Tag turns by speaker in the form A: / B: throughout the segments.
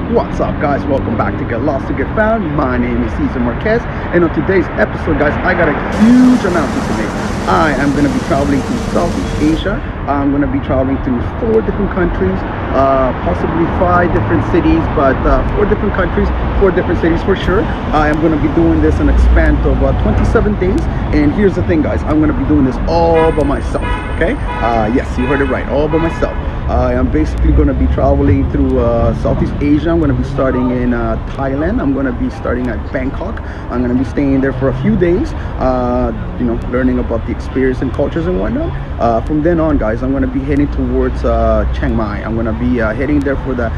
A: What's up, guys? Welcome back to Get Lost to Get Found. My name is Cesar Marquez, and on today's episode, guys, I got a huge announcement to make. I am going to be traveling to Southeast Asia. I'm going to be traveling to 4 different countries, possibly 5 different cities, but 4 different countries, 4 different cities for sure. I am going to be doing this in a span of 27 days, and here's the thing, guys, I'm going to be doing this all by myself, okay? Yes, you heard it right, all by myself. I am basically going to be traveling through Southeast Asia. I'm going to be starting in Thailand. I'm going to be starting at Bangkok. I'm going to be staying there for a few days, learning about the experience and cultures and whatnot. From then on, guys, I'm going to be heading towards Chiang Mai. I'm going to be heading there for the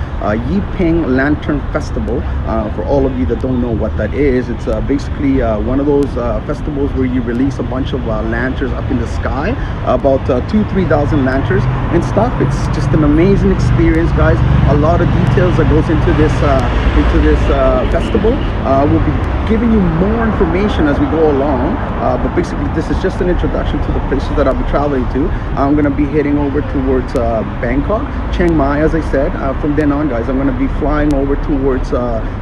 A: Yipeng Lantern Festival. For all of you that don't know what that is, it's basically one of those festivals where you release a bunch of lanterns up in the sky, about 2,000-3,000 lanterns and stuff. It's just an amazing experience, guys. A lot of details that goes into this festival. We'll be giving you more information as we go along, but basically this is just an introduction to the places that I'll be traveling to. I'm going to be heading over towards Bangkok, Chiang Mai, as I said. From then on, guys, I'm going to be flying over towards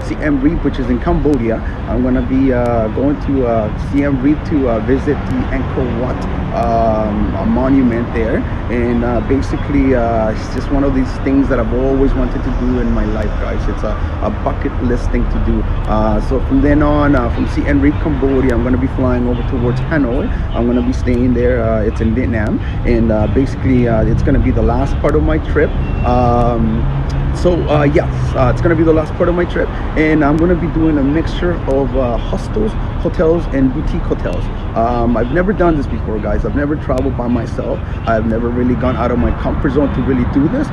A: Siem Reap, which is in Cambodia. I'm going to be going to Siem Reap to visit the Angkor Wat monument there, and basically it's just one of these things that I've always wanted to do in my life, guys. It's a bucket list thing to do. So from then on, from Siem Reap, Cambodia, I'm going to be flying over towards Hanoi. I'm going to be staying there. It's in Vietnam, and basically it's going to be the last part of my trip. Yes, it's going to be the last part of my trip, and I'm going to be doing a mixture of hostels, hotels, and boutique hotels. I've never done this before, guys. I've never traveled by myself. I've never really gone out of my comfort zone to really do this,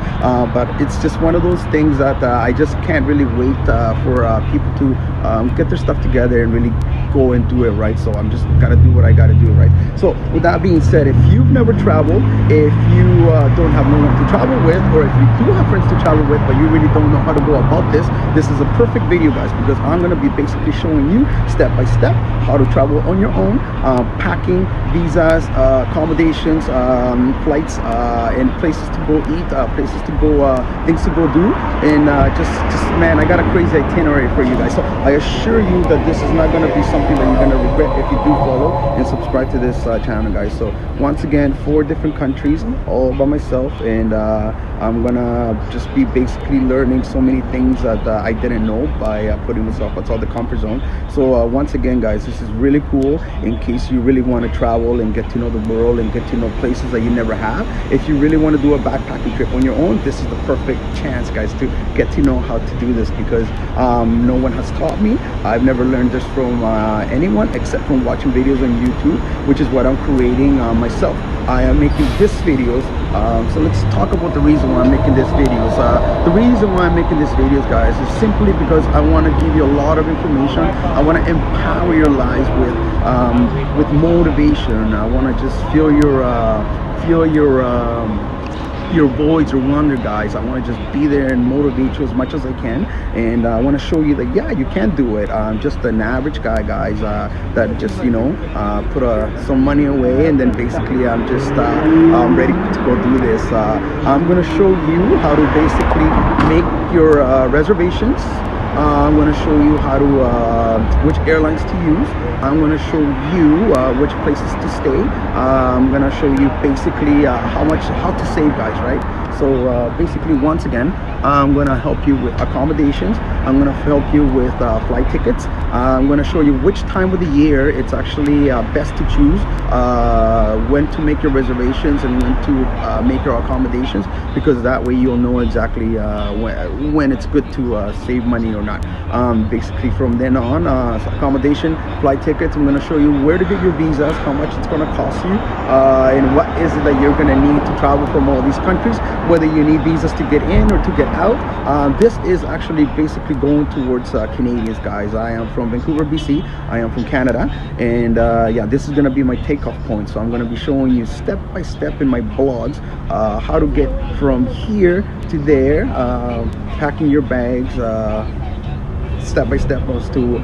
A: but it's just one of those things that I just can't really wait for people to get their stuff together and really go and do it, right? So I'm just gotta do what I gotta do, right? So with that being said, if you've never traveled, if you don't have no one to travel with, or if you do have friends to travel with but you really don't know how to go about this is a perfect video, guys, because I'm going to be basically showing you step by step how to travel on your own, packing, visas, accommodations, flights, and places to go eat, places to go, things to go do, and just man, I got a crazy itinerary for you guys. So I assure you that this is not going to be something that you're going to regret if you do follow and subscribe to this channel, guys. So once again, 4 different countries all by myself, and I'm gonna just be basically learning so many things that I didn't know by putting myself outside the comfort zone. So once again, guys, this is really cool in case you really want to travel and get to know the world and get to know places that you never have. If you really want to do a backpacking trip on your own, this is the perfect chance, guys, to get to know how to do this, because no one has taught me. I've never learned this from anyone except from watching videos on YouTube, which is what I'm creating myself. I am making this videos. So let's talk about the reason why I'm making this videos. The reason why I'm making these videos, guys, is simply because I want to give you a lot of information. I want to empower your lives with motivation. I want to just feel your voids or wonder, guys. I want to just be there and motivate you as much as I can, and I want to show you that yeah, you can do it. I'm just an average guy, guys, that just put some money away, and then basically I'm just ready to go do this. I'm going to show you how to basically make your reservations. I'm going to show you how to which airlines to use. I'm going to show you which places to stay. I'm going to show you basically how to save, guys, right? So basically, once again, I'm going to help you with accommodations. I'm going to help you with flight tickets. I'm going to show you which time of the year it's actually best to choose, when to make your reservations and when to make your accommodations, because that way you'll know exactly when it's good to save money or not. Basically, from then on, accommodation, flight tickets, I'm going to show you where to get your visas, how much it's going to cost you, and what is it that you're going to need to travel from all these countries, whether you need visas to get in or to get out. This is actually basically going towards Canadians, guys. I am from Vancouver, BC. I am from Canada, and yeah, this is going to be my takeoff point. So I'm going to be showing you step by step in my blogs how to get from here to there, packing your bags, step by step as to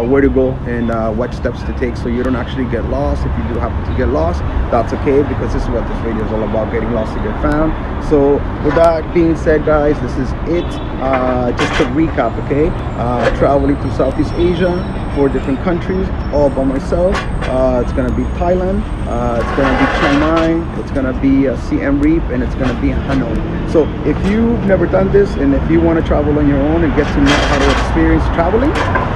A: where to go and what steps to take, so you don't actually get lost. If you do happen to get lost, that's okay, because this is what this video is all about, getting lost to get found. So with that being said, guys, this is it. Just to recap, okay, traveling to Southeast Asia, 4 different countries, all by myself. It's gonna be Thailand, it's gonna be Chiang Mai, it's gonna be Siem Reap, and it's gonna be Hanoi. So if you've never done this, and if you want to travel on your own and get to know how to experience traveling,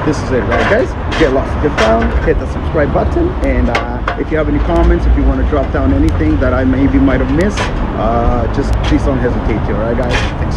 A: this is it, right, guys? Get lost to get found. Hit the subscribe button, and if you have any comments, if you want to drop down anything that I maybe might have missed, just please don't hesitate to. All right, guys.